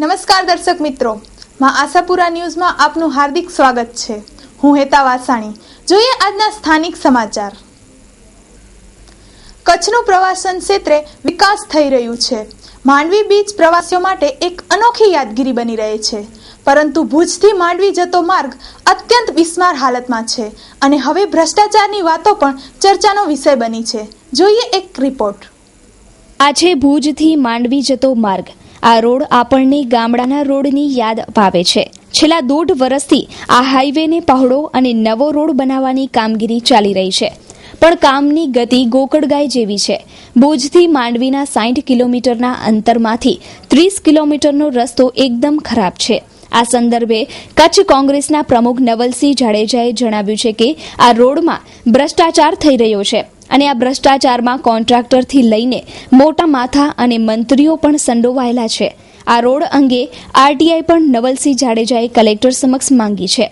નમસ્કાર દર્શક મિત્રો, માં આશાપુરા ન્યૂઝમાં આપનું હાર્દિક સ્વાગત છે। હું હેતા વાસાણી। જોઈએ આજના સ્થાનિક સમાચાર। કચ્છનું પ્રવાસન ક્ષેત્રે વિકાસ થઈ રહ્યું છે। માંડવી બીચ પ્રવાસીઓ માટે એક અનોખી યાદગીરી બની રહે છે, પરંતુ ભુજથી માંડવી જતો માર્ગ અત્યંત બિસ્માર હાલતમાં છે અને હવે ભ્રષ્ટાચારની વાતો પણ ચર્ચાનો વિષય બની છે। જોઈએ એક રિપોર્ટ। આજે ભુજથી માંડવી જતો માર્ગ, આ રોડ આપણને ગામડાના રોડની યાદ અપાવે છે। છેલ્લા 1.5 વર્ષથી આ હાઈવેને પહોળો અને નવો રોડ બનાવવાની કામગીરી ચાલી રહી છે, પણ કામની ગતિ ગોકળગાય જેવી છે। ભુજથી માંડવીના 60 કિલોમીટરના અંતરમાંથી 30 કિલોમીટરનો રસ્તો એકદમ ખરાબ છે। આ સંદર્ભે કચ્છ કોંગ્રેસના પ્રમુખ નવલસિંહ જાડેજાએ જણાવ્યું છે કે આ રોડમાં ભ્રષ્ટાચાર થઈ રહ્યો છે અને આ ભ્રષ્ટાચારમાં કોન્ટ્રાક્ટરથી લઈને મોટા માથા અને મંત્રીઓ પણ સંડોવાયેલા છે। આ રોડ અંગે આરટીઆઈ પણ નવલસિંહ જાડેજાએ કલેક્ટર સમક્ષ માંગી છે।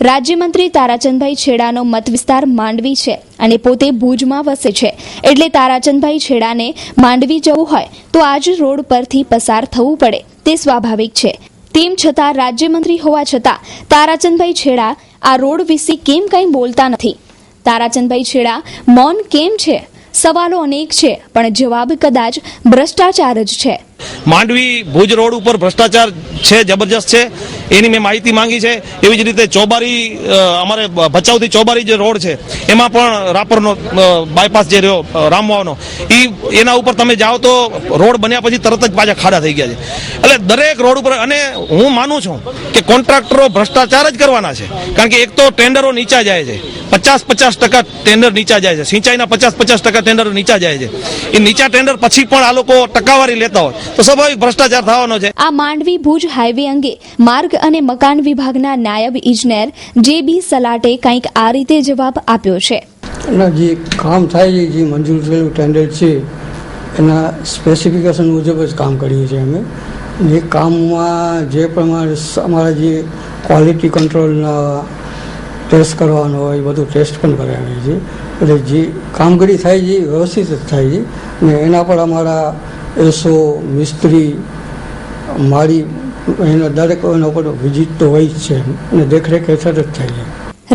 રાજ્યમંત્રી તારાચંદભાઈ છેડાનો મત વિસ્તાર માંડવી છે અને પોતે ભુજમાં વસે છે, એટલે તારાચંદભાઈ છેડાને માંડવી જવું હોય તો આજ રોડ પરથી પસાર થવું પડે તે સ્વાભાવિક છે। તેમ છતાં રાજ્યમંત્રી હોવા છતાં તારાચંદભાઈ છેડા આ રોડ વિશે કેમ કંઈ બોલતા નથી? તારાચંદભાઈ છેડા મૌન કેમ છે? સવાલો અનેક છે, પણ જવાબ કદાચ ભ્રષ્ટાચાર જ છે। માંડવી ભુજ રોડ ઉપર ભ્રષ્ટાચાર છે, જબરજસ્ત છે, એની મેં માહિતી માંગી છે। એવી જ રીતે ચોબારી, અમારે ભચાઉથી ચોબારી જે રોડ છે એમાં પણ રાપરનો બાયપાસ જે રહ્યો રામવાવનો, એના ઉપર તમે જાઓ તો રોડ બન્યા પછી તરત જ પાછા ખાડા થઈ ગયા છે। એટલે દરેક રોડ ઉપર, અને હું માનું છું કે કોન્ટ્રાક્ટરો ભ્રષ્ટાચાર જ કરવાના છે, કારણ કે એક તો ટેન્ડરો નીચા જાય છે, 50% ટેન્ડર નીચા જાય છે, સિંચાઈના 50% ટેન્ડર નીચા જાય છે। એ નીચા ટેન્ડર પછી પણ આ લોકો ટકાવારી લેતા હોય તો સ્વાભાવિક ભ્રષ્ટાચાર થવાનો છે। આ માંડવી ભુજ હાઈવે અંગે માર્ગ અને મકાન વિભાગના નાયબ ઇજનેર જે.બી. સલાટે કંઈક આ રીતે જવાબ આપ્યો છે। જે કામ થાય છે, જે મંજૂર થયેલું ટેન્ડર છે એના સ્પેસિફિકેશન મુજબ જ કામ કરીએ છીએ અમે। એ કામમાં જે પ્રમાણે અમારા જે ક્વોલિટી કંટ્રોલના ટેસ્ટ કરવાનો હોય એ બધું ટેસ્ટ પણ કરાવીએ છીએ, એટલે જે કામગીરી થાય છે એ વ્યવસ્થિત જ થાય છે ને એના પર અમારા એસો મિસ્ત્રી માળી એના દરેક એના ઉપર વિઝિટ તો હોય જ છે અને દેખરેખ હેઠળ જ થાય છે।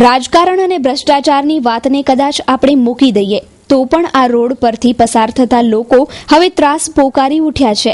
રાજકારણ અને ભ્રષ્ટાચારની વાતને કદાચ આપણે મૂકી દઈએ તો પણ આ રોડ પરથી પસાર થતા લોકો હવે ત્રાસ પોકારી ઉઠ્યા છે।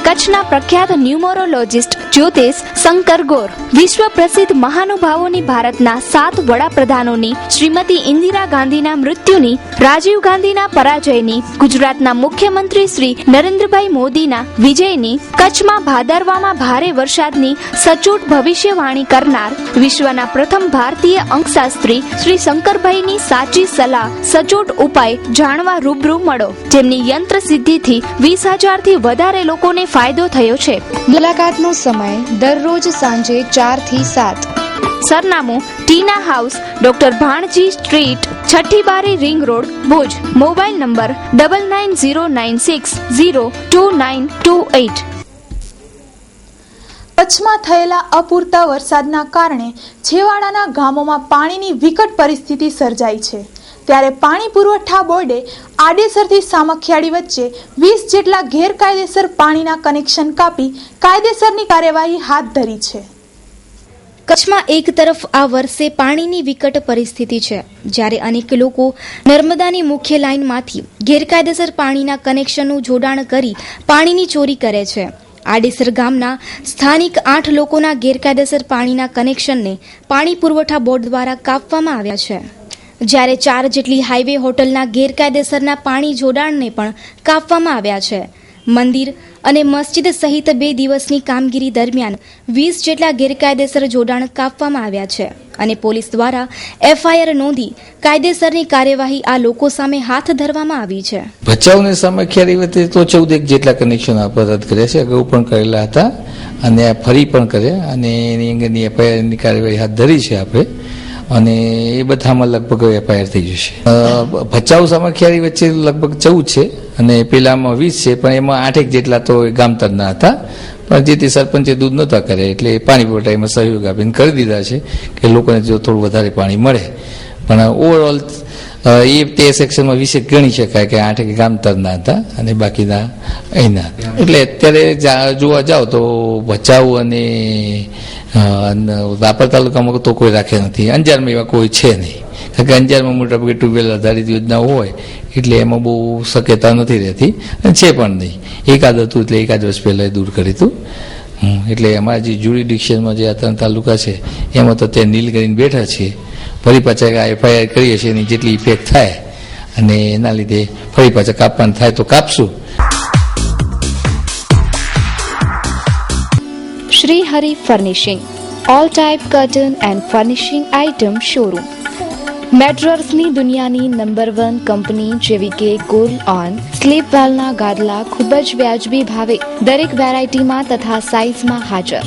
કચ્છના પ્રખ્યાત ન્યુમરોલોજિસ્ટ જ્યોતિષ શંકર ગોર, વિશ્વ પ્રસિદ્ધ મહાનુભાવોની ભારતના 7 વડાપ્રધાનોની, શ્રીમતી ઇન્દિરા ગાંધીના મૃત્યુની, રાજીવ ગાંધીના પરાજયની, ગુજરાતના મુખ્યમંત્રી શ્રી નરેન્દ્રભાઈ મોદીના વિજયની, કચ્છમાં ભાદરવામાં ભારે વરસાદની સચોટ ભવિષ્યવાણી કરનાર વિશ્વના પ્રથમ ભારતીય અંકશાસ્ત્રી શ્રી શંકરભાઈની સાચી સલાહ, સચોટ ઉપાય જાણવા રૂબરૂ મળો, જેમની યંત્ર સિદ્ધિથી 20,000 થી વધારે લોકોને ફાયદો થયો છે। મુલાકાતનો સમય દરરોજ સાંજે 4 થી 7। સરનામું ટીના હાઉસ, ડોક્ટર ભાણજી સ્ટ્રીટ, 6ઠી બારી ring road, Bhuj. Mobile number 9909602928। કચ્છમાં થયેલા અપૂરતા વરસાદના કારણે છેવાડાના ગામોમાં પાણીની વિકટ પરિસ્થિતિ સર્જાઈ છે, ત્યારે પાણી પુરવઠા બોર્ડે આડેસરથી સામખિયાળી વચ્ચે 20 જેટલા ગેરકાયદેસર પાણીના કનેક્શન કાપી કાયદેસરની કાર્યવાહી હાથ ધરી છે। કચ્છમાં એક તરફ આ વર્ષે પાણીની વિકટ પરિસ્થિતિ છે, જ્યારે અનેક લોકો નર્મદાની મુખ્ય લાઇનમાંથી ગેરકાયદેસર પાણીના કનેક્શનનું જોડાણ કરી પાણીની ચોરી કરે છે। આડેસર ગામના સ્થાનિક 8 લોકોના ગેરકાયદેસર પાણીના કનેક્શનને પાણી પુરવઠા બોર્ડ દ્વારા કાપવામાં આવ્યા છે, જ્યારે 4 જેટલી હાઈવે હોટલના ગેરકાયદેસરના પાણી જોડાણને પણ કાપવામાં આવ્યા છે। મંદિર અને મસ્જિદ સહિત 2 દિવસની કામગીરી દરમિયાન 20 જેટલા ગેરકાયદેસર જોડાણ કાપવામાં આવ્યા છે અને પોલીસ દ્વારા એફઆઈઆર નોંધી કાયદેસરની કાર્યવાહી આ લોકો સામે હાથ ધરવામાં આવી છે। ભચાઉની સામખિયાળી વચ્ચે તો 14 જેટલા કનેક્શન આપણે રદ કર્યા છે, અગાઉ પણ કરેલા હતા અને ફરી પણ કર્યા અને એની અંગેની એફઆઈઆરની કાર્યવાહી હાથ ધરી છે આપણે, અને એ બધામાં લગભગ એફઆઈઆર થઈ જશે। ભચાઉ સામખિયાળી વચ્ચે લગભગ 14 છે અને પેલામાં 20 છે, પણ એમાં 8 જેટલા તો ગામતરના હતા, પણ જે તે સરપંચે દૂધ નહોતા કર્યા એટલે પાણી પુરવઠા એમાં સહયોગ આપીને કરી દીધા છે કે લોકોને જો થોડું વધારે પાણી મળે। પણ ઓવરઓલ એ તે સેક્શનમાં 20 ગણી શકાય કે 8 ગામતરના હતા અને બાકીના અહીંના. એટલે અત્યારે જોવા જાઓ તો ભચાઉ અને રાપર તાલુકામાં તો કોઈ રાખે નથી. અંજારમાં એવા કોઈ છે નહીં, કારણ કે અંજારમાં મોટાભાગે ટ્યુબવેલ આધારિત યોજના હોય એટલે એમાં બહુ શક્યતા નથી રહેતી અને છે પણ નહીં. એકાદ હતું એટલે એકાદ વર્ષ પહેલાં દૂર કર્યું હતું. એટલે અમારા જે જ્યુરિડિક્શનમાં જે આ 3 તાલુકા છે એમાં તો ત્યાં નીલ કરીને બેઠા છીએ. ફરી પાછા FIR કરીએ છીએ એની જેટલી ઇફેક્ટ થાય અને એના લીધે ફરી પાછા કાપવાનું થાય તો કાપશું. Shri Hari furnishing, all type curtain and furnishing item showroom. મેટ્રોસની દુનિયાની નંબર 1 કંપની જેવી કે કુલ ઓન, સ્લીપ વેલના ગાદલા ખૂબ જ વ્યાજબી ભાવે દરેક વેરાયટીમાં તથા સાઇઝમાં હાજર.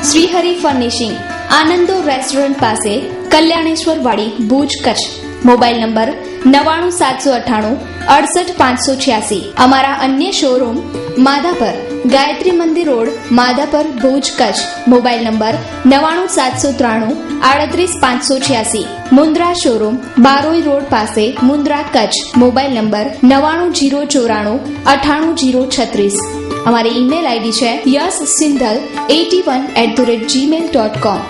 શ્રી હરિ ફર્નિશિંગ, આનંદો રેસ્ટોરન્ટ પાસે, કલ્યાણેશ્વર વાડી, ભુજ, કચ્છ. Mobile number 99798 68586. અમારા અન્ય શોરૂમ માધાપર, ગાયત્રી મંદિર road, Madhapar, Bhuj, Kutch. Mobile number 99793 38586. Mundra showroom Baroi road પાસે, મુન્દ્રા, કચ્છ. Mobile number 99094 98036. અમારી ઈમેલ આઈડી છે yassinghal81@gmail.com.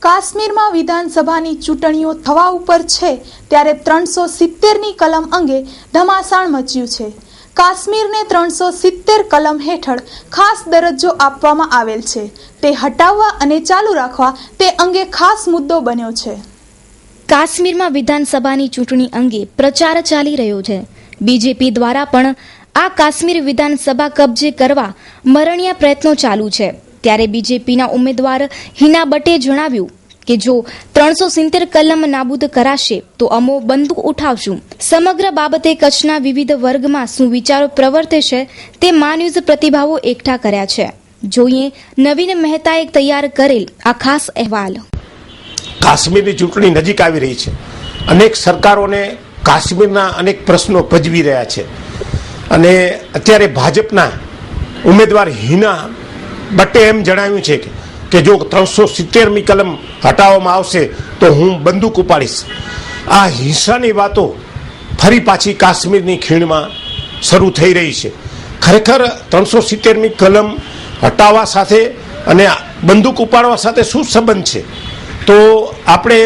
કાશ્મીરમાં વિધાનસભાની ચૂંટણીઓ થવા ઉપર છે ત્યારે 370ની કલમ અંગે ધમાસાણ મચ્યું છે. કાશ્મીરને 370 કલમ હેઠળ ખાસ દરજ્જો આપવામાં આવેલ છે. તે હટાવવા અને ચાલુ રાખવા તે અંગે ખાસ મુદ્દો બન્યો છે. કાશ્મીરમાં વિધાનસભાની ચૂંટણી અંગે પ્રચાર ચાલી રહ્યો છે. બીજેપી દ્વારા પણ આ કાશ્મીર વિધાનસભા કબજે કરવા મરણિયા પ્રયત્નો ચાલુ છે. ત્યારે બીજેપીના ઉમેદવાર હિના બટે જણાવ્યું કે જો 370 કલમ નાબૂદ કરાશે તો અમો બંદૂક ઉઠાવશું. સમગ્ર બાબતે કચ્છના વિવિધ વર્ગમાં શું વિચારો પ્રવર્તે છે તે મા ન્યૂઝ પ્રતિભાવો એકઠા કર્યા છે. જોઈએ નવીન મહેતાએ તૈયાર કરેલ આ ખાસ અહેવાલ. કાશ્મીરની ચૂંટણી નજીક આવી રહી છે. અનેક સરકારોને કાશ્મીરના અનેક પ્રશ્નો પજવી રહ્યા છે અને અત્યારે ભાજપના ઉમેદવાર હિના બટ્ટે એમ જણાવ્યું છે કે જો 370મી કલમ હટાવવામાં આવશે તો હું બંદૂક ઉપાડીશ. આ હિંસાની વાતો ફરી પાછી કાશ્મીરની ખીણમાં શરૂ થઈ રહી છે. ખરેખર 370મી કલમ હટાવવા સાથે અને બંદૂક ઉપાડવા સાથે શું સંબંધ છે? તો આપણે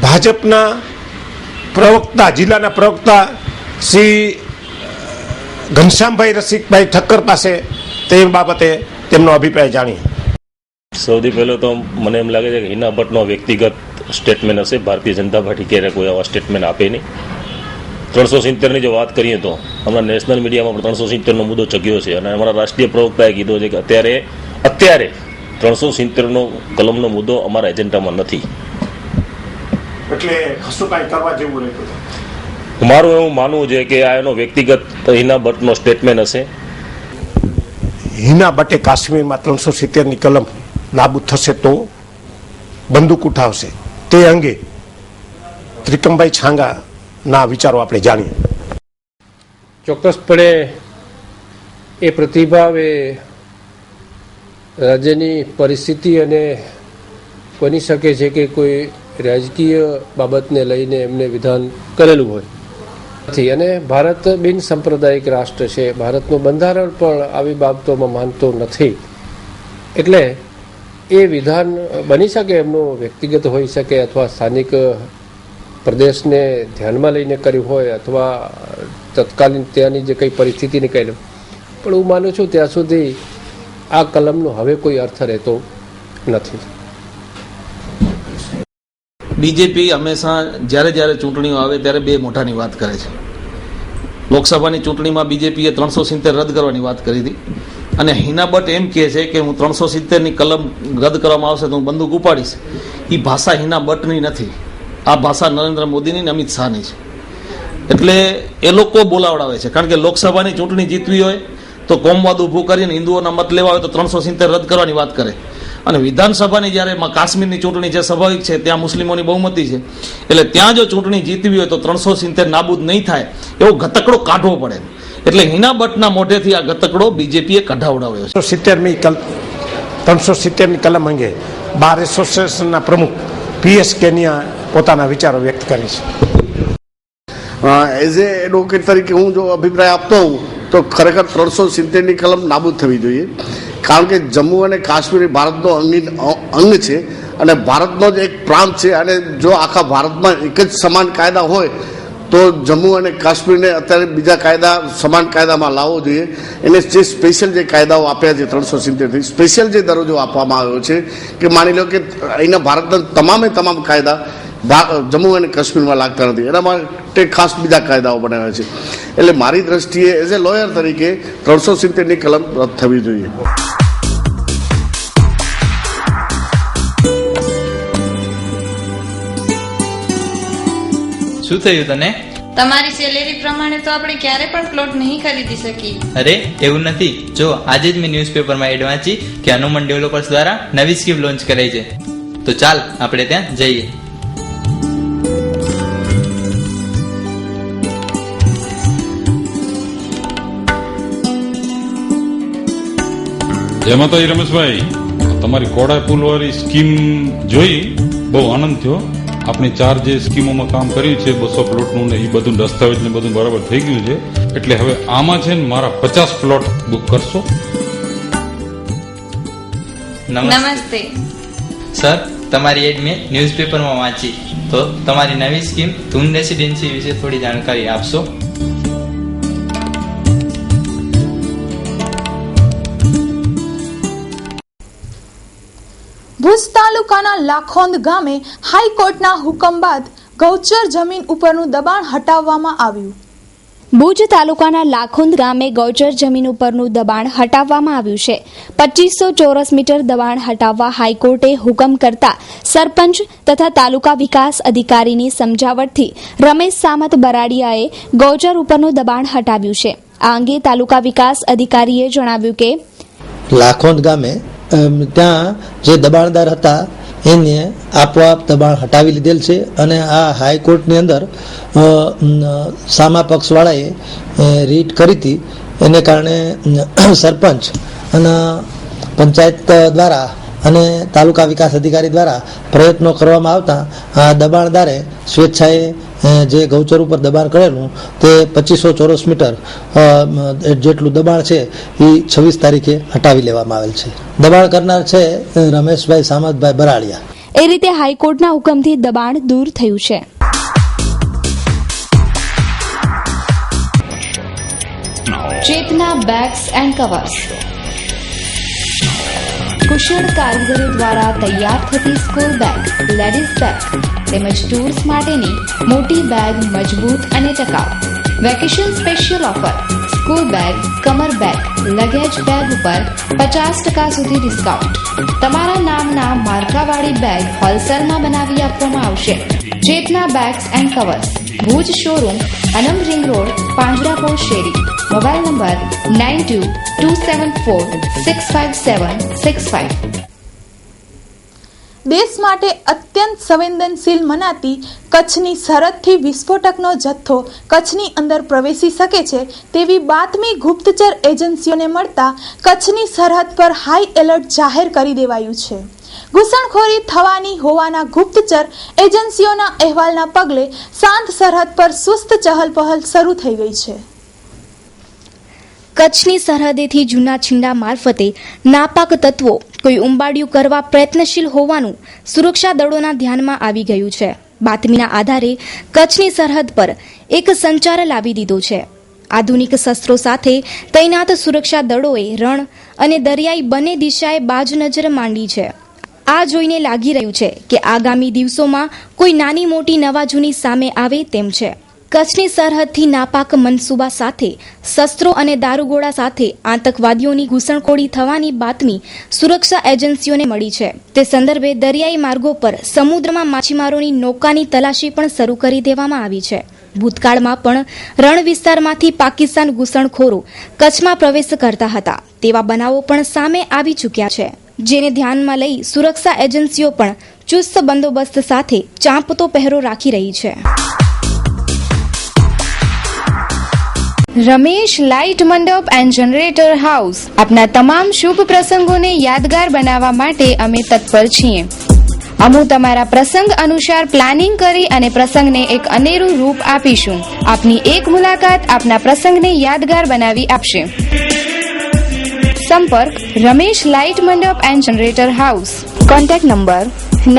ભાજપના પ્રવક્તા, જિલ્લાના પ્રવક્તા શ્રી ઘનશ્યામભાઈ રસિકભાઈ ઠક્કર પાસે તે બાબતે તેમનો અભિપ્રાય જાણીએ. સૌથી પહેલો તો મને એમ લાગે છે કે હિના ભટ્ટનો વ્યક્તિગત સ્ટેટમેન્ટ હશે. ભારતીય જનતા પાર્ટી ક્યારે કોઈ આવા સ્ટેટમેન્ટ આપે નહીં. 370ની જો વાત કરીએ તો હમણાં નેશનલ મીડિયામાં પણ 370નો મુદ્દો ચગ્યો છે અને અમારા રાષ્ટ્રીય પ્રવક્તાએ કીધો છે કે અત્યારે 370નો કલમનો મુદ્દો અમારા એજન્ડામાં નથી. એટલે કશું કાંઈ કરવા જેવું રહેતું. મારું એવું માનવું છે કે આ એનો વ્યક્તિગત હિના ભટ્ટનો સ્ટેટમેન્ટ હશે. હિના બટ્ટે કાશ્મીરમાં 370ની કલમ નાબૂદ થશે તો બંદૂક ઉઠાવશે તે અંગે ત્રિકમભાઈ છાંગાના વિચારો આપણે જાણીએ. ચોક્કસપણે એ પ્રતિભાવ એ રાજ્યની પરિસ્થિતિ અને બની શકે છે કે કોઈ રાજકીય બાબતને લઈને એમને વિધાન કરેલું હોય નથી. અને ભારત બિન સાંપ્રદાયિક રાષ્ટ્ર છે. ભારતનું બંધારણ પણ આવી બાબતોમાં માનતો નથી. એટલે એ વિધાન બની શકે એમનું વ્યક્તિગત હોઈ શકે અથવા સ્થાનિક પ્રદેશને ધ્યાનમાં લઈને કર્યું હોય અથવા તત્કાલીન ત્યાંની જે કંઈ પરિસ્થિતિને કહી. પણ હું માનું છું ત્યાં સુધી આ કલમનો હવે કોઈ અર્થ રહેતો નથી. બીજેપી હંમેશા જ્યારે ચૂંટણીઓ આવે ત્યારે બે મોટાની વાત કરે છે. લોકસભાની ચૂંટણીમાં બીજેપીએ 370 રદ કરવાની વાત કરી હતી અને હિના ભટ્ટ એમ કહે છે કે હું 370ની કલમ રદ કરવામાં આવશે તો હું બંદૂક ઉપાડીશ. એ ભાષા હિના ભટ્ટની નથી, આ ભાષા નરેન્દ્ર મોદીની અને અમિત શાહની છે. એટલે એ લોકો બોલાવડાવે છે, કારણ કે લોકસભાની ચૂંટણી જીતવી હોય તો કોમવાદ ઊભું કરીને હિન્દુઓના મત લેવા હોય તો 370 રદ કરવાની વાત કરે. અને વિધાનસભાની જ્યારે કાશ્મીરની ચૂંટણી જે સ્વાભાવિક છે ત્યાં મુસ્લિમોની બહુમતી છે, એટલે ત્યાં જો ચૂંટણી જીતવી હોય તો 370 નાબૂદ નહીં થાય એવો ગતકડો કાઢવો પડે. એટલે હિના ભટ્ટના મોઢેથી આ ગતકડો બીજેપીએ કઢાવડાવ્યો છે. 370ની કલમ અંગે બાર એસોસિએશનના પ્રમુખ PS કેનિયા પોતાના વિચારો વ્યક્ત કરે છે. એઝ એ એડવોકેટ તરીકે હું જો અભિપ્રાય આપતો હોઉં તો ખરેખર 370ની કલમ નાબૂદ થવી જોઈએ, કારણ કે જમ્મુ અને કાશ્મીર એ ભારતનો અંગ છે અને ભારતનો જ એક પ્રાંત છે. અને જો આખા ભારતમાં એક જ સમાન કાયદા હોય તો જમ્મુ અને કાશ્મીરને અત્યારે બીજા કાયદા સમાન કાયદામાં લાવવો જોઈએ. એને જે સ્પેશિયલ જે કાયદાઓ આપ્યા છે 370થી, સ્પેશિયલ જે દરજ્જો આપવામાં આવ્યો છે કે માની લો કે અહીંના ભારતના તમામ કાયદા જમ્મુ અને કાશ્મીરમાં લાગતા નથી, એના માટે ખાસ બીજા કાયદાઓ બનાવ્યા છે. એટલે મારી દ્રષ્ટિએ એઝ એ લોયર તરીકે 370ની કલમ રદ થવી જોઈએ. શું થયું તને? તમારી સેલેરી પ્રમાણે તો આપણે ક્યારે પણ પ્લોટ નહીં ખરીદી શકીએ. અરે એવું નથી, જો આજે જ મેં ન્યૂઝપેપરમાં એડ વાંચી કે હનુમાન ડેવલપર્સ દ્વારા નવી સ્કીમ લોન્ચ કરાઈ છે. તો ચાલ આપણે ત્યાં જઈએ. જય માતાજી રમેશભાઈ, તમારી કોડા પુલ વાળી સ્કીમ જોઈ બહુ આનંદ થયો. આપણી 4 જે સ્કીમોમાં કામ કર્યું છે 200 પ્લોટનું ને એ બધું દસ્તાવેજ ને બધું બરાબર થઈ ગયું છે. એટલે હવે આમાં છે ને મારા 50 પ્લોટ બુક કરશો. નમસ્તે સર, તમારી એડ મેં ન્યૂઝપેપરમાં વાંચી, તો તમારી નવી સ્કીમ ધૂન રેસિડેન્સી વિશે થોડી જાણકારી આપશો? ભુજ તાલુકાના લાખોંદ ગામે હાઈકોર્ટના હુકમ બાદ ગૌચર જમીન ઉપરનું દબાણ હટાવવામાં આવ્યું. ભુજ તાલુકાના લાખોંદ ગામે ગૌચર જમીન ઉપરનું દબાણ હટાવવામાં આવ્યું છે. 2500 ચોરસ મીટર દબાણ હટાવવા હાઈકોર્ટે હુકમ કરતા સરપંચ તથા તાલુકા વિકાસ અધિકારીની સમજાવટથી રમેશ સામત બરાડિયાએ ગૌચર ઉપરનું દબાણ હટાવ્યું છે. આ અંગે તાલુકા વિકાસ અધિકારીએ જણાવ્યું કે લાખોંદ ગામે ત્યાં જે દબાણદાર હતા એને આપોઆપ દબાણ હટાવી લીધેલ છે અને આ હાઈકોર્ટની અંદર સામા પક્ષવાળાએ રીટ કરી હતી. એને કારણે સરપંચ અને પંચાયત દ્વારા અને તાલુકા વિકાસ અધિકારી દ્વારા પ્રયત્નો કરવામાં આવતા આ દબાણદારે સ્વેચ્છાએ જે ગૌચર ઉપર દબાણ કરેલું તે 2500 ચોરસ મીટર જેટલું દબાણ છે એ 26 તારીખે હટાવી લેવામાં આવેલ છે. દબાણ કરનાર છે રમેશભાઈ સામતભાઈ બરાડિયા. એ રીતે હાઈકોર્ટના હુકમથી દબાણ દૂર થયું છે. ચેતના બેગ્સ એન્ડ કવર્સ કુશળ કારીગરો દ્વારા તૈયાર થતી સ્કૂલ બેગ, લેડીઝ બેગ તેમજ ટૂર્સ માટેની મોટી બેગ મજબૂત અને ટકાઉ. Vacation special offer: school bag, કમર બેગ, લગેજ બેગ ઉપર 50% સુધી ડિસ્કાઉન્ટ. તમારા નામના માર્કાવાળી બેગ હોલસેલમાં બનાવી આપવામાં આવશે. Chetna bags and covers, Bhuj showroom, Anam ring road, Panjrapol શેરી. Mobile number 9227465765. દેશ માટે અત્યંત સંવેદનશીલ મનાતી કચ્છની સરહદથી વિસ્ફોટકનો જથ્થો કચ્છની અંદર પ્રવેશી શકે છે તેવી બાતમી ગુપ્તચર એજન્સીઓને મળતા કચ્છની સરહદ પર હાઈ એલર્ટ જાહેર કરી દેવાયું છે. ઘૂસણખોરી થવાની હોવાના ગુપ્તચર એજન્સીઓના અહેવાલના પગલે શાંત સરહદ પર સુસ્ત ચહલપહલ શરૂ થઈ ગઈ છે. કચ્છની સરહદેથી જૂના છીંડા મારફતે નાપાક તત્વો કોઈ ઉંબાડિયું કરવા પ્રયત્નશીલ હોવાનું સુરક્ષા દળોના ધ્યાનમાં આવી ગયું છે. બાતમીના આધારે કચ્છની સરહદ પર એક સંચાર લાવી દીધો છે. આધુનિક શસ્ત્રો સાથે તૈનાત સુરક્ષા દળોએ રણ અને દરિયાઈ બંને દિશાએ બાજ નજર માંડી છે. આ જોઈને લાગી રહ્યું છે કે આગામી દિવસોમાં કોઈ નાની મોટી નવા જૂની સામે આવે તેમ છે. કચ્છની સરહદથી નાપાક મનસૂબા સાથે શસ્ત્રો અને દારૂગોળા સાથે આતંકવાદીઓની ઘૂસણખોરી થવાની બાતમી સુરક્ષા એજન્સીઓને મળી છે. તે સંદર્ભે દરિયાઈ માર્ગો પર સમુદ્રમાં માછીમારોની નૌકાની તલાશી પણ શરૂ કરી દેવામાં આવી છે. ભૂતકાળમાં પણ રણ વિસ્તારમાંથી પાકિસ્તાન ઘૂસણખોરો કચ્છમાં પ્રવેશ કરતા હતા તેવા બનાવો પણ સામે આવી ચૂક્યા છે, જેને ધ્યાનમાં લઈ સુરક્ષા એજન્સીઓ પણ ચુસ્ત બંદોબસ્ત સાથે ચાંપતો પહેરો રાખી રહી છે. રમેશ લાઇટ મંડપ એન્ડ જનરેટર હાઉસ આપના તમામ શુભ પ્રસંગોને યાદગાર બનાવવા માટે અમે તત્પર છીએ. અમુ તમારા પ્રસંગ અનુસાર પ્લાનિંગ કરી અને પ્રસંગને એક અનેરું રૂપ આપીશું. આપની એક મુલાકાત આપના પ્રસંગને યાદગાર બનાવી આપશે. સંપર્ક રમેશ લાઇટ મંડપ and generator house. Contact number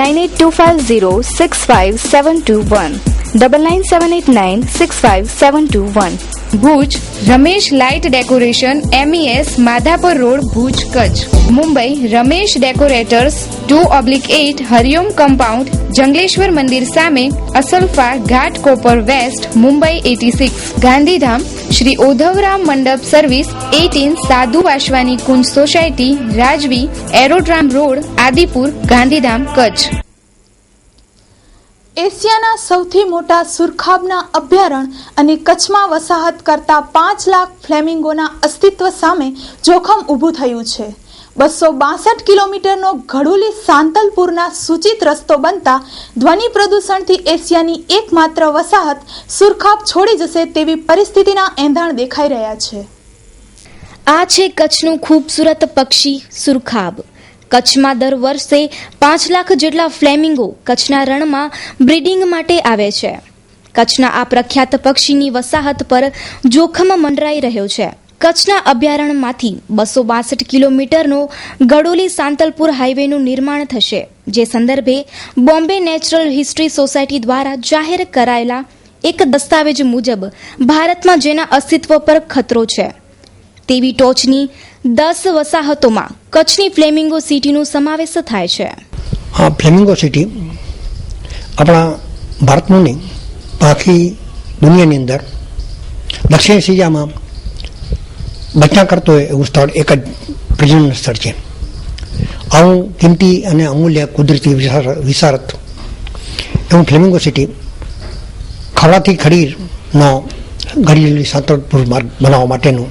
9825065721 9978965721. Bhuj Ramesh light decoration MES Madhapar road Bhuj Kutch. Mumbai Ramesh decorators 2/8 Hariom compound Jangleshwar મંદિર સામે અસલફા ઘાટ કોપર વેસ્ટ મુંબઈ 86. ગાંધીધામ શ્રી ઓધવરામ મંડપ સર્વિસ 18 સાધુ વાસવાની કુંજ સોસાયટી રાજવી એરોડ્રામ રોડ આદિપુર ગાંધીધામ કચ્છ. એશિયાના સૌથી મોટા સુરખાબના અભયારણ્ય અને કચ્છમાં વસાહત કરતા 5 લાખ ફ્લેમિંગોના અસ્તિત્વ સામે જોખમ ઊભું થયું છે. 262 કિલોમીટરનો ઘડુલી સાંતલપુરના સૂચિત રસ્તો બનતા ધ્વનિ પ્રદૂષણથી એશિયાની એકમાત્ર વસાહત સુરખાબ છોડી જશે તેવી પરિસ્થિતિના એંધાણ દેખાઈ રહ્યા છે. આ છે કચ્છનું ખૂબસૂરત પક્ષી સુરખાબ. કચ્છમાં દર વર્ષે 5 લાખ જેટલા ફ્લેમિંગો કચ્છના રણમાં બ્રીડિંગ માટે આવે છે. કચ્છના આ પ્રખ્યાત પક્ષીની વસાહત પર જોખમ મંડરાઈ રહ્યો છે. કચ્છના અભયારણ્યમાંથી 262 કિલોમીટરનો ગડોલી સાંતલપુર હાઈવેનું નિર્માણ થશે, જે સંદર્ભે બોમ્બે નેચરલ હિસ્ટ્રી સોસાયટી દ્વારા જાહેર કરાયેલા એક દસ્તાવેજ મુજબ ભારતમાં જેના અસ્તિત્વ પર ખતરો છે તેવી ટોચની 10 વસાહતોમાં કચ્છની ફ્લેમિંગો સિટીનો સમાવેશ થાય છે. હા, ફ્લેમિંગો સિટી આપણા ભારતનું નહીં, આખી દુનિયાની અંદર દક્ષિણ એશિયામાં બચા કરતો હોય એવું સ્થળ એક જ પ્રજનન સ્થળ છે. આવું કિંમતી અને અમૂલ્ય કુદરતી વિસારત એવું ફ્લેમિંગો સિટી ખવડાથી ખડીરનો ગઢીલી સાંતલપુર માર્ગ બનાવવા માટેનું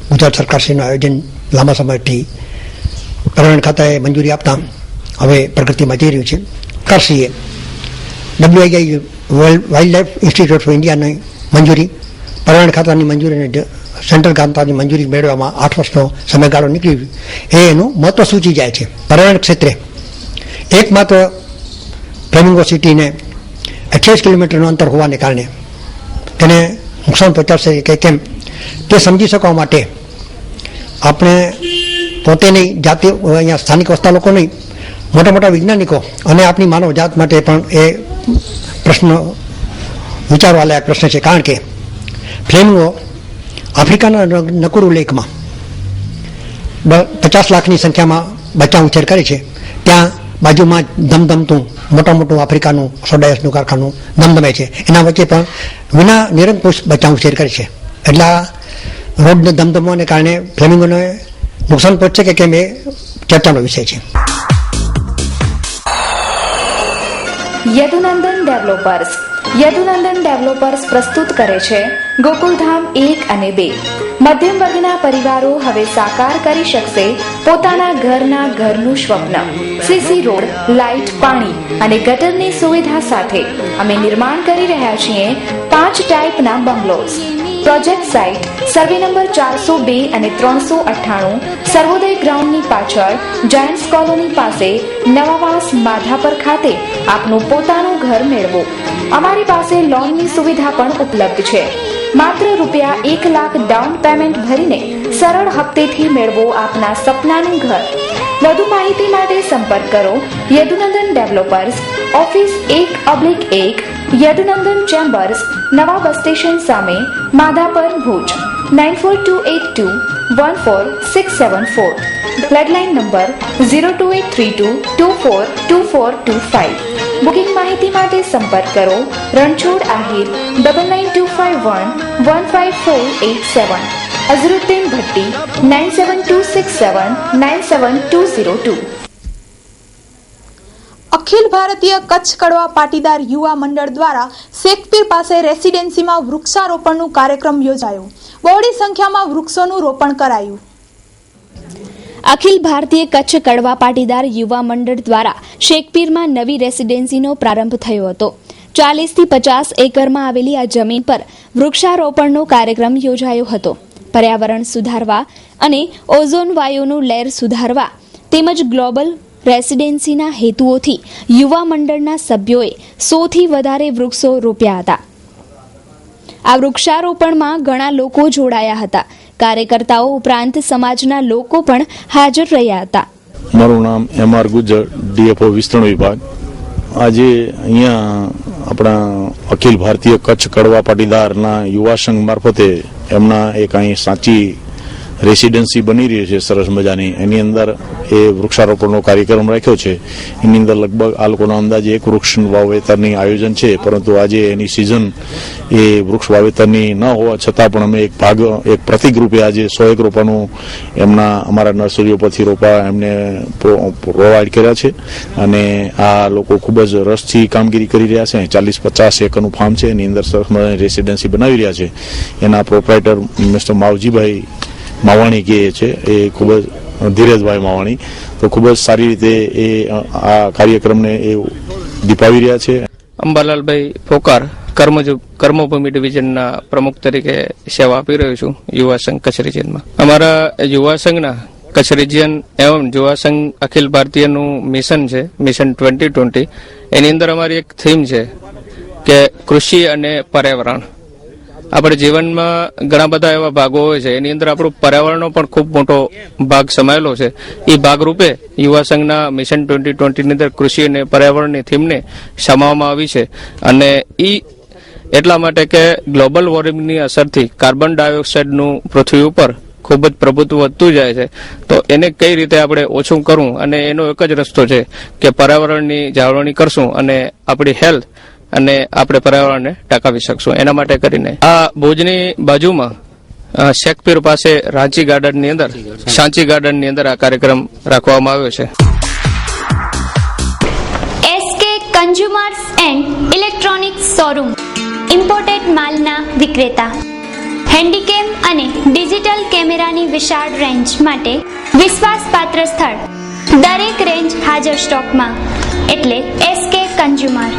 ગુજરાત સરકારશ્રીનું આયોજન લાંબા સમયથી પર્યાવરણ ખાતાએ મંજૂરી આપતા હવે પ્રગતિમાં જઈ રહ્યું છે. સરકારશ્રીએ WII wild life institute of ઇન્ડિયાની મંજૂરી, પર્યાવરણ ખાતાની મંજૂરી અને સેન્ટ્રલ ખાતાની મંજૂરી મેળવવામાં 8 વર્ષનો સમયગાળો નીકળી એનું મહત્વ સૂચી જાય છે. પર્યાવરણ ક્ષેત્રે એકમાત્ર ફ્લેમિંગો સિટીને 28 કિલોમીટરનું અંતર હોવાને કારણે તેને નુકસાન પહોંચાડશે કે કેમ તે સમજી શકવા માટે આપણે પોતે નહીં, જાતિ અહીંયા સ્થાનિક વસતા લોકો નહીં, મોટા મોટા વૈજ્ઞાનિકો અને આપણી માનવ જાત માટે પણ એ પ્રશ્ન વિચારવા લાયક પ્રશ્ન છે. કારણ કે ફ્લેમિંગો આફ્રિકાના નકુરુ લેકમાં 50 લાખની સંખ્યામાં બચ્ચા ઉછેર કરે છે. ત્યાં બાજુમાં ધમધમતું મોટું આફ્રિકાનું સોડાયસનું કારખાનું ધમધમે છે. એના વચ્ચે પણ વિના નિરંકુશ બચ્ચા ઉછેર કરે છે. એટલે રોડને ધમધમવાને કારણે ફ્લેમિંગોને નુકસાન પહોંચશે કે કેમ એ ચર્ચાનો વિષય છે. યદુનંદન ડેવલપર્સ પ્રસ્તુત કરે છે ગોકુલધામ 1 અને 2. મધ્યમ વર્ગના પરિવારો હવે સાકાર કરી શકશે પોતાના ઘરનું સ્વપ્ન. સીસી રોડ, લાઇટ, પાણી અને ગટરની સુવિધા સાથે અમે નિર્માણ કરી રહ્યા છીએ 5 ટાઈપના bungalows. Project site survey number 402 અને 398 સર્વોદય ગ્રાઉન્ડની પાછળ જાયન્ટ્સ કોલોની પાસે નવાવાસ માધાપર ખાતે આપનું પોતાનું ઘર મેળવો. અમારી પાસે લોનની સુવિધા પણ ઉપલબ્ધ છે. માત્ર ₹1 લાખ ડાઉન પેમેન્ટ ભરીને સરળ હપ્તેથી મેળવો આપના સપનાનું ઘર. વધુ માહિતી માટે સંપર્ક કરો Yadunandan developers, office 1/1 Yadunandan chambers, નવા બસ સ્ટેશન સામે, Madhapar, Bhuj 9428214674. Landline number 02832242425. Booking માહિતી માટે સંપર્ક કરો રણછોડ આહિર 9925115487, અઝરુદ્દીન ભટ્ટી 9726797202. અખિલ ભારતીય કચ્છ કડવા પાટીદાર યુવા મંડળ દ્વારા શેખપીર પાસે રેસીડેન્સીમાં વૃક્ષારોપણનું કાર્યક્રમ યોજાયો. બહોળી સંખ્યામાં વૃક્ષોનું રોપણ કરાયું. અખિલ ભારતીય કચ્છ કડવા પાટીદાર યુવા મંડળ દ્વારા શેખપીરમાં નવી રેસીડેન્સીનો પ્રારંભ થયો હતો. 40 થી 50 એકરમાં આવેલી આ જમીન પર વૃક્ષારોપણનો કાર્યક્રમ યોજાયો હતો. પર્યાવરણ સુધારવા અને ઓઝોન વાયુનું લેયર સુધારવા તેમજ ગ્લોબલ રેસિડેન્સીના હેતુઓથી યુવા મંડળના સભ્યોએ 100થી વધારે વૃક્ષો રોપ્યા હતા. આ વૃક્ષારોપણમાં ઘણા લોકો જોડાયા હતા. કાર્યકર્તાઓ ઉપરાંત સમાજના લોકો પણ હાજર રહ્યા હતા. મારું નામ MR ગુજર, DFO વિસ્તરણ વિભાગ. આજે અહીંયા આપણા અખિલ ભારતીય કચ્છ કડવા પાટીદારના યુવા સંઘ મારફતે એમના એક અહીં સાચી રેસિડેન્સી બની રહી છે સરસ મજાની, એની અંદર એ વૃક્ષારોપણનો કાર્યક્રમ રાખ્યો છે. એની અંદર લગભગ આ લોકોના અંદાજે 1 વૃક્ષ વાવેતરની આયોજન છે, પરંતુ આજે એની સિઝન એ વૃક્ષ વાવેતરની ન હોવા છતાં પણ અમે એક પ્રતિક રૂપે આજે 101 રોપાનું અમારા નર્સરીઓ પરથી રોપા એમને પ્રોવાઈડ કર્યા છે. અને આ લોકો ખૂબ જ રસથી કામગીરી કરી રહ્યા છે. 40-50 એકરનું ફાર્મ છે, એની અંદર સરસ મજાની રેસિડેન્સી બનાવી રહ્યા છે. એના પ્રોપ્રાઇટર મિસ્ટર માવજીભાઈ માવાણી કહે છે, એ ખૂબ જ ધીરજભાઈ માવાણી, તો ખૂબ જ સારી રીતે એ આ કાર્યક્રમને એ દીપાવી રહ્યા છે. અંબાલાલભાઈ ફોકાર, કર્મભૂમિ ડિવિઝનના પ્રમુખ તરીકે સેવા આપી રહ્યો છું યુવા સંઘ કચ્છ રિજિયનમાં. અમારા યુવા સંઘના કચ્છ રિજિયન એવં યુવા સંઘ અખિલ ભારતીયનું મિશન છે, મિશન 2020. એની અંદર અમારી એક થીમ છે કે કૃષિ અને પર્યાવરણ. આપણે જીવનમાં ઘણા બધા એવા ભાગો હોય છે, એની અંદર આપણું પર્યાવરણનો પણ ખૂબ મોટો ભાગ સમાયેલો છે. એ ભાગરૂપે યુવા સંઘના મિશન 2020 ની અંદર કૃષિ અને પર્યાવરણની થીમને સમાવવામાં આવી છે. અને એ એટલા માટે કે ગ્લોબલ વોર્મિંગની અસરથી કાર્બન ડાયોક્સાઇડનું પૃથ્વી ઉપર ખૂબ જ પ્રભુત્વ વધતું જાય છે. તો એને કઈ રીતે આપણે ઓછું કરવું, અને એનો એક જ રસ્તો છે કે પર્યાવરણની જાળવણી કરશું અને આપણી હેલ્થ અને આપણે પર્યાવરણને ટકાવી શકશું. એના માટે કરીને આ ભુજની બાજુમાં શેખપીર પાસે સાંચી ગાર્ડનની અંદર આ કાર્યક્રમ રાખવામાં આવ્યો છે. SK consumers and electronics showroom, imported માલના વિક્રેતા. હેન્ડીકેમ અને ડિજિટલ કેમેરાની વિશાળ રેન્જ માટે વિશ્વાસપાત્ર સ્થળ. દરેક રેન્જ હાજર સ્ટોકમાં, એટલે SK consumer.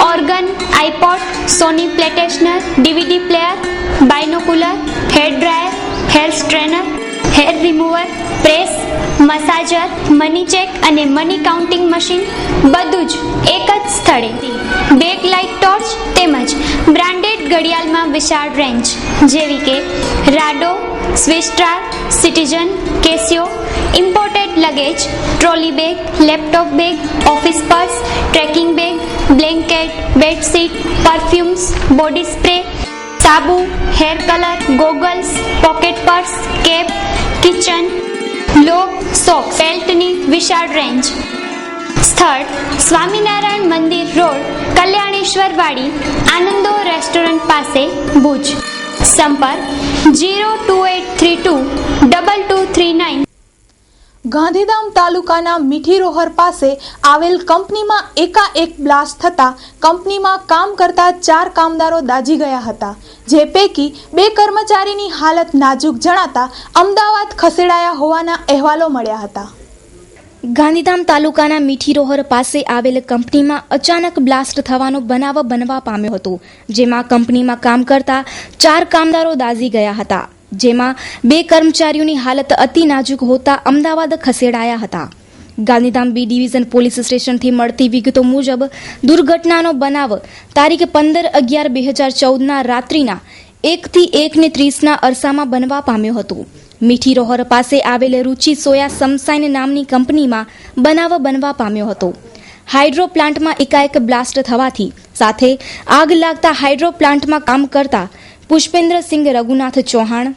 Organ, iPod, Sony PlayStation, DVD player, binocular, hair dryer, hair strainer, hair remover, press, massager, money check અને મની કાઉન્ટિંગ મશીન, બધું જ એક જ સ્થળે. બેક લાઇટ ટોર્ચ તેમજ બ્રાન્ડેડ ઘડિયાળમાં વિશાળ રેન્જ જેવી કે Rado, Swistar, Citizen, Casio. Imported luggage, trolley bag, laptop bag, office purse, trekking bag, blanket, bedsheet, perfumes, body spray, સાબુ, hair colour, goggles, pocket purse, cap, kitchen, lock, socks, બેલ્ટની વિશાળ range. સ્થળ સ્વામિનારાયણ મંદિર road, Kalyaneshwar વાડી, આનંદો restaurant પાસે, ભુજ. સંપર્ક 028322239. ગાંધીધામ તાલુકાના મીઠીરોહર પાસે આવેલ કંપનીમાં એકાએક બ્લાસ્ટ થતા કંપનીમાં કામ કરતા 4 કામદારો દાઝી ગયા હતા, જે પૈકી 2 કર્મચારીની હાલત નાજુક જણાતા અમદાવાદ ખસેડાયા હોવાના અહેવાલો મળ્યા હતા. ગાંધીધામ તાલુકાના મીઠીરોહર પાસે આવેલ કંપનીમાં અચાનક બ્લાસ્ટ થવાનો બનાવ બનવા પામ્યો હતો, જેમાં કંપનીમાં કામ કરતા 4 કામદારો દાઝી ગયા હતા, જેમાં 2 કર્મચારીઓની હાલત અતિ નાજુક હોતા અમદાવાદ ખસેડાયા હતા. ગાંધીધામ B ડિવિઝન પોલીસ સ્ટેશનથી મળતી વિગતો મુજબ દુર્ઘટનાનો બનાવ તારીખ 15/11/2014ના રાત્રિના 1 થી 1:30ના અરસામાં બનવા પામ્યો હતો. મીઠીરોહર પાસે આવેલ રુચિ સોયા સમસાઇન નામની કંપનીમાં બનાવ બનવા પામ્યો હતો. હાઇડ્રો પ્લાન્ટમાં એકાએક બ્લાસ્ટ થવાથી સાથે આગ લાગતા હાઇડ્રો પ્લાન્ટમાં કામ કરતા પુષ્પેન્દ્રસિંહ રઘુનાથ ચૌહાણ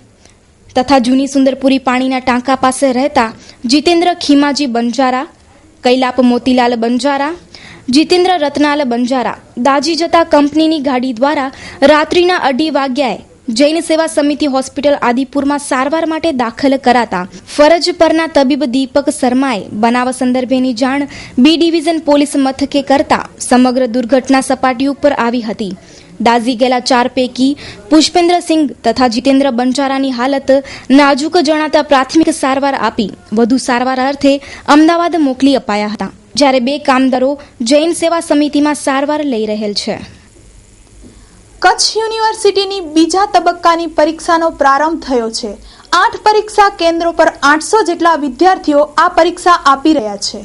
તથા જૂની સુંદરપુરી પાણીના ટાંકા પાસે રહેતા જીતેન્દ્ર ખીમાજી બંજારા, કૈલાપ મોતીલાલ બંજારા, જીતેન્દ્ર રત્નાલ બંજારા દાઝી જતા કંપનીની ગાડી દ્વારા રાત્રિના 2:30 વાગ્યાએ જૈન સેવા સમિતિ હોસ્પિટલ આદિપુરમાં સારવાર માટે દાખલ કરાતા ફરજ પરના તબીબ દીપક શર્માએ બનાવ સંદર્ભેની જાણ B ડિવિઝન પોલીસ મથકે કરતા સમગ્ર દુર્ઘટના સપાટી ઉપર આવી હતી. દાઝી ગયેલા 4 પૈકી પુષ્પેન્દ્રસિંહ તથા જીતેન્દ્ર બંજારાની હાલત નાજુક જણાતા પ્રાથમિક સારવાર આપી વધુ સારવાર અર્થે અમદાવાદ મોકલી અપાયા હતા, જ્યારે 2 કામદારો જૈન સેવા સમિતિમાં સારવાર લઈ રહેલ છે. કચ્છ યુનિવર્સિટીની બીજા તબક્કાની પરીક્ષાનો પ્રારંભ થયો છે. 8 પરીક્ષા કેન્દ્રો પર 800 જેટલા વિદ્યાર્થીઓ આ પરીક્ષા આપી રહ્યા છે,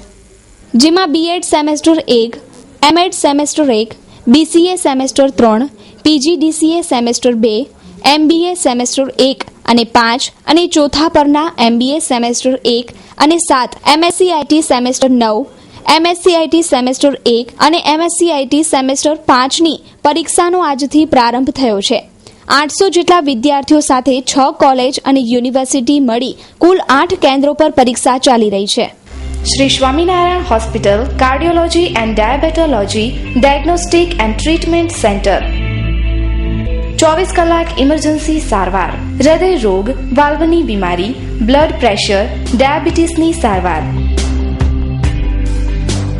જેમાં BEd semester 1, MEd semester 1, BCA semester 3, PGDCA semester 2, MBA semester 1 અને 5 અને ચોથા પરના એમબીએ સેમેસ્ટર 1 અને 7, MSc IT semester 9, MSc IT semester 1 અને એમએસસી આઈટી સેમેસ્ટર 5ની પરીક્ષાનો આજથી પ્રારંભ થયો છે. 800 જેટલા વિદ્યાર્થીઓ સાથે 6 કોલેજ અને યુનિવર્સિટી મળી કુલ 8 કેન્દ્રો પર પરીક્ષા ચાલી રહી છે. Shri Swaminarayan hospital cardiology and diabetology diagnostic and treatment centre 24 કલાક ઇમરજન્સી સારવાર, હૃદય રોગ, વાલ્વની બીમારી, બ્લડ પ્રેશર, ડાયાબિટીસની સારવાર,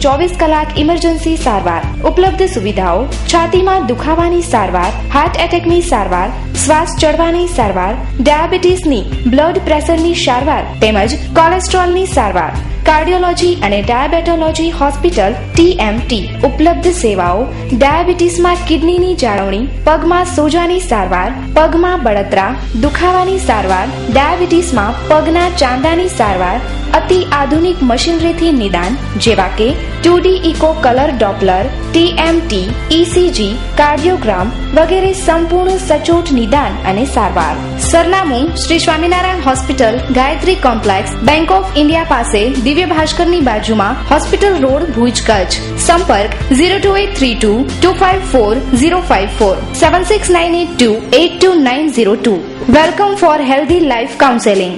24 કલાક ઇમરજન્સી સારવાર, ઉપલબ્ધ સુવિધાઓ છાતીમાં દુખાવાની સારવાર, હાર્ટ એટેકની સારવાર, શ્વાસ ચડવાની સારવાર, ડાયાબિટીસની બ્લડ પ્રેશરની સારવાર તેમજ કોલેસ્ટ્રોલની સારવાર. કાર્ડિયોલોજી અને ડાયાબેટોલોજી હોસ્પિટલ TMT ઉપલબ્ધ સેવાઓ ડાયાબિટીસમાં કિડનીની જાળવણી, પગમાં સોજાની સારવાર, પગમાં બળતરા, દુખાવાની સારવાર, ડાયાબિટીસમાં પગના ચાંદાની સારવાર, અતિ આધુનિક મશીનરીથી નિદાન જેવા કે 2D echo colour Doppler, TMT, ECG, cardiogram વગેરે સંપૂર્ણ સચોટ નિદાન અને સારવાર. સરનામું Shri Swaminarayan hospital, Gayatri complex, bank of India પાસે, દિવ્ય ભાસ્કરની બાજુમાં, હોસ્પિટલ રોડ, ભુજ, કચ્છ. સંપર્ક 02832 254 054 76982 82902. Welcome four healthy life counselling.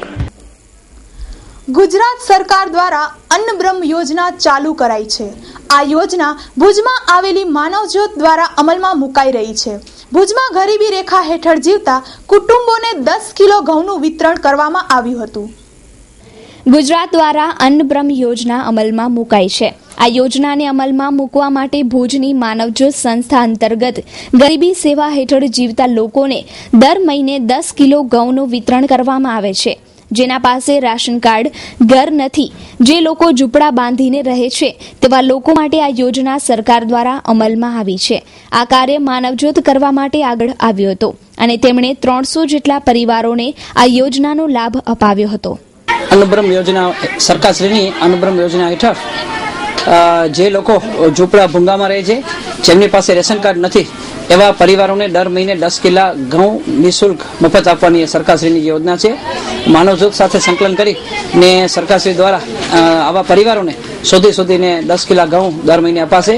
Gujarat સરકાર દ્વારા અન્નબ્રહ્મ યોજના ચાલુ કરાઈ છે. આ યોજના ભુજમાં આવેલી માનવજ્યોત દ્વારા અમલમાં મુકાઈ રહી છે. ભુજમાં ગરીબી રેખા હેઠળ જીવતા કુટુંબોને 10 કિલો ઘઉંનું વિતરણ કરવામાં આવ્યું હતું. ગુજરાત દ્વારા અન્નબ્રહ્મ યોજના અમલમાં મુકાઈ છે. આ યોજનાને અમલમાં મૂકવા માટે ભુજની માનવજ્યોત સંસ્થા અંતર્ગત ગરીબી સેવા હેઠળ જીવતા લોકોને દર મહિને 10 કિલો ઘઉંનું વિતરણ કરવામાં આવે છે. જેના પાસે રાશન કાર્ડ, ઘર નથી, જે લોકો ઝૂંપડા બાંધીને રહે છે તેવા લોકો માટે આ યોજના સરકાર દ્વારા અમલમાં આવી છે. આ કાર્ય માનવજ્યોત કરવા માટે આગળ આવ્યો હતો અને તેમણે 300 જેટલા પરિવારોને આ યોજનાનો લાભ અપાવ્યો હતો. અન્નબ્રહ્મ યોજના સરકારશ્રીની અન્નબ્રહ્મ યોજના હેઠળ જે લોકો ઝૂંપડા ભૂંગામાં રહે છે, જેમની પાસે રેશન કાર્ડ નથી એવા પરિવારોને દર મહિને 10 કિલા ઘઉં નિઃશુલ્ક મફત આપવાની સરકારશ્રીની યોજના છે. માનવજ્યોત સાથે સંકલન કરી ને સરકારશ્રી દ્વારા આવા પરિવારોને શોધીને 10 કિલા ઘઉં દર મહિને અપાશે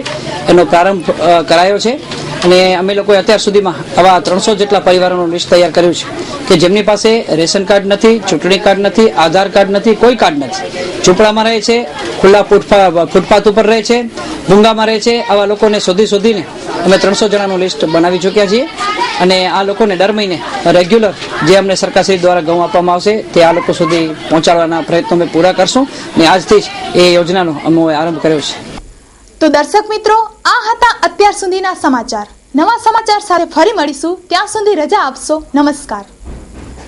એનો પ્રારંભ કરાયો છે. અને અમે લોકોએ અત્યાર સુધીમાં આવા 300 જેટલા પરિવારોનું લિસ્ટ તૈયાર કર્યું છે કે જેમની પાસે રેશન કાર્ડ નથી, ચૂંટણી કાર્ડ નથી, આધાર કાર્ડ નથી, કોઈ કાર્ડ નથી, ઝૂંપડામાં રહે છે, ખુલ્લા ફૂટપાથ ઉપર રહે છે, ભૂંગામાં રહે છે. આવા લોકોને શોધીને અમે 300 જણાનું લિસ્ટ બનાવી ચૂક્યા છીએ અને આ લોકોને દર મહિને રેગ્યુલર જે અમને સરકારશ્રી દ્વારા ઘઉં આપવામાં આવશે તે આ લોકો સુધી પહોંચાડવાના પ્રયત્નો અમે પૂરા કરશું અને આજથી જ એ યોજનાનો અમે આરંભ કર્યો છે. તો દર્શક મિત્રો, આ હતા અત્યાર સુધીના સમાચાર. નવા સમાચાર સાથે ફરી મળીશું. ત્યાં સુધી રજા આપશો. નમસ્કાર.